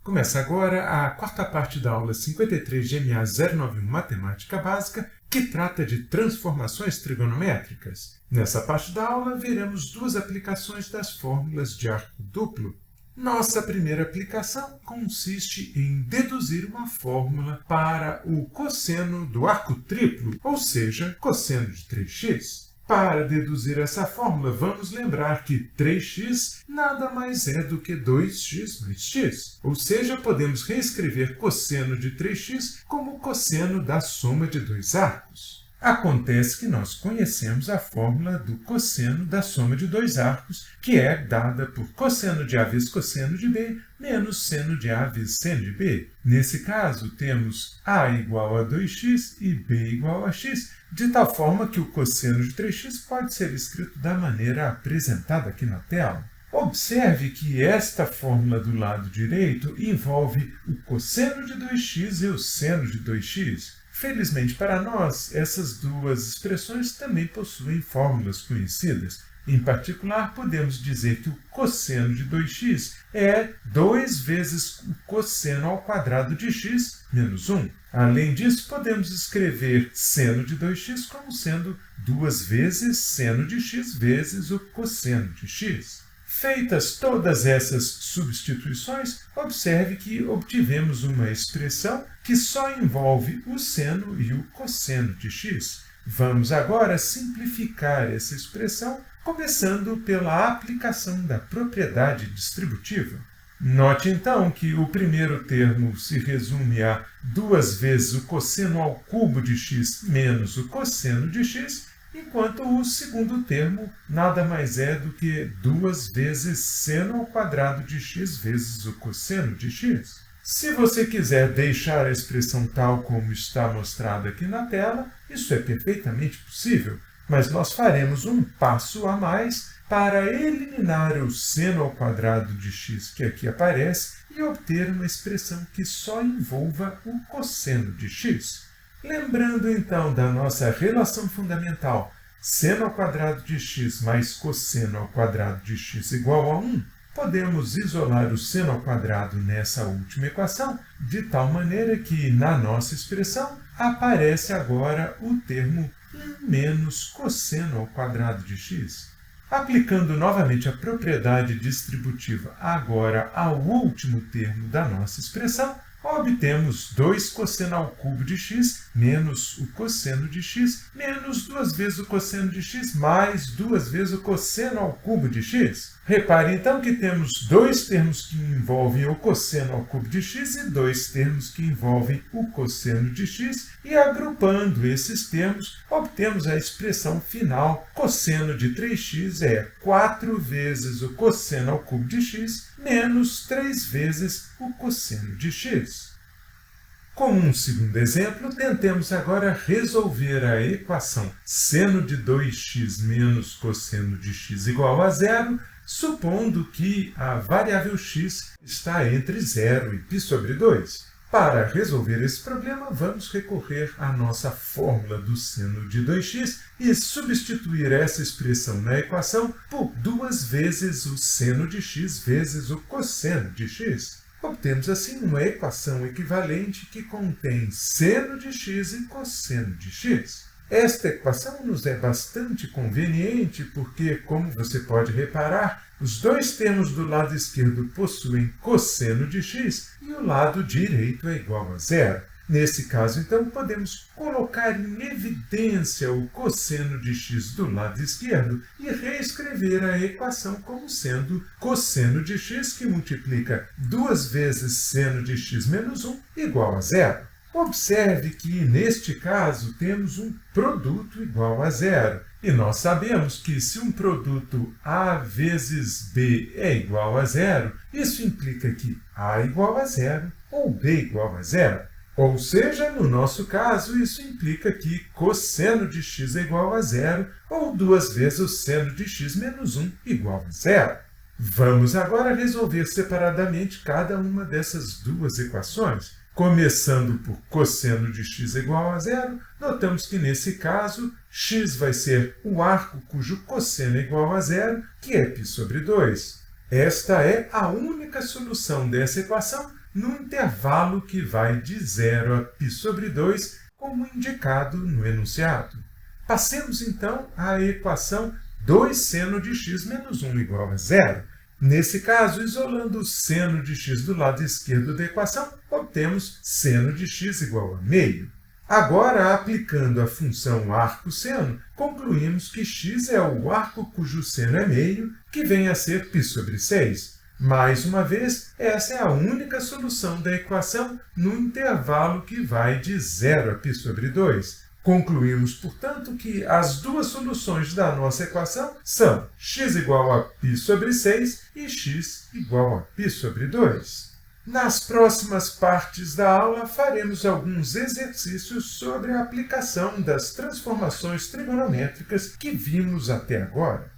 Começa agora a quarta parte da aula 53 de MA 091 Matemática Básica, que trata de transformações trigonométricas. Nessa parte da aula, veremos duas aplicações das fórmulas de arco duplo. Nossa primeira aplicação consiste em deduzir uma fórmula para o cosseno do arco triplo, ou seja, cosseno de 3x. Para deduzir essa fórmula, vamos lembrar que 3x nada mais é do que 2x mais x. Ou seja, podemos reescrever cosseno de 3x como cosseno da soma de dois arcos. Acontece que nós conhecemos a fórmula do cosseno da soma de dois arcos, que é dada por cosseno de A vezes cosseno de B, menos seno de A vezes seno de B. Nesse caso, temos A igual a 2x e B igual a x, de tal forma que o cosseno de 3x pode ser escrito da maneira apresentada aqui na tela. Observe que esta fórmula do lado direito envolve o cosseno de 2x e o seno de 2x. Felizmente para nós, essas duas expressões também possuem fórmulas conhecidas. Em particular, podemos dizer que o cosseno de 2x é 2 vezes o cosseno ao quadrado de x menos 1. Além disso, podemos escrever seno de 2x como sendo 2 vezes seno de x vezes o cosseno de x. Feitas todas essas substituições, observe que obtivemos uma expressão que só envolve o seno e o cosseno de x. Vamos agora simplificar essa expressão, começando pela aplicação da propriedade distributiva. Note então que o primeiro termo se resume a 2 vezes o cosseno ao cubo de x menos o cosseno de x, enquanto o segundo termo nada mais é do que 2 vezes seno ao quadrado de x vezes o cosseno de x. Se você quiser deixar a expressão tal como está mostrada aqui na tela, isso é perfeitamente possível, mas nós faremos um passo a mais para eliminar o seno ao quadrado de x que aqui aparece e obter uma expressão que só envolva o cosseno de x. Lembrando, então, da nossa relação fundamental, seno ao quadrado de x mais cosseno ao quadrado de x igual a 1, podemos isolar o seno ao quadrado nessa última equação, de tal maneira que, na nossa expressão, aparece agora o termo 1 menos cosseno ao quadrado de x. Aplicando novamente a propriedade distributiva agora ao último termo da nossa expressão, obtemos 2 cosseno ao cubo de x menos o cosseno de x menos 2 vezes o cosseno de x mais 2 vezes o cosseno ao cubo de x. Repare então que temos dois termos que envolvem o cosseno ao cubo de x e dois termos que envolvem o cosseno de x, e agrupando esses termos, obtemos a expressão final: cosseno de 3x é 4 vezes o cosseno ao cubo de x menos 3 vezes o cosseno de x. Como um segundo exemplo, tentemos agora resolver a equação seno de 2x menos cosseno de x igual a zero, supondo que a variável x está entre 0 e π sobre 2. Para resolver esse problema, vamos recorrer à nossa fórmula do seno de 2x e substituir essa expressão na equação por 2 vezes o seno de x vezes o cosseno de x. Obtemos assim uma equação equivalente que contém seno de x e cosseno de x. Esta equação nos é bastante conveniente porque, como você pode reparar, os dois termos do lado esquerdo possuem cosseno de x e o lado direito é igual a zero. Nesse caso, então, podemos colocar em evidência o cosseno de x do lado esquerdo e reescrever a equação como sendo cosseno de x que multiplica 2 vezes seno de x menos 1 igual a zero. Observe que, neste caso, temos um produto igual a zero. E nós sabemos que, se um produto A vezes B é igual a zero, isso implica que A igual a zero ou B igual a zero. Ou seja, no nosso caso, isso implica que cosseno de x é igual a zero ou 2 vezes o seno de x menos 1 igual a zero. Vamos agora resolver separadamente cada uma dessas duas equações. Começando por cosseno de x igual a zero, notamos que, nesse caso, x vai ser o arco cujo cosseno é igual a zero, que é π sobre 2. Esta é a única solução dessa equação, no intervalo que vai de 0 a π sobre 2, como indicado no enunciado. Passemos, então, à equação 2 seno de x menos 1 igual a 0. Nesse caso, isolando o seno de x do lado esquerdo da equação, obtemos seno de x igual a meio. Agora, aplicando a função arco-seno, concluímos que x é o arco cujo seno é meio, que vem a ser π sobre 6. Mais uma vez, essa é a única solução da equação no intervalo que vai de 0 a π sobre 2. Concluímos, portanto, que as duas soluções da nossa equação são x igual a π sobre 6 e x igual a π sobre 2. Nas próximas partes da aula, faremos alguns exercícios sobre a aplicação das transformações trigonométricas que vimos até agora.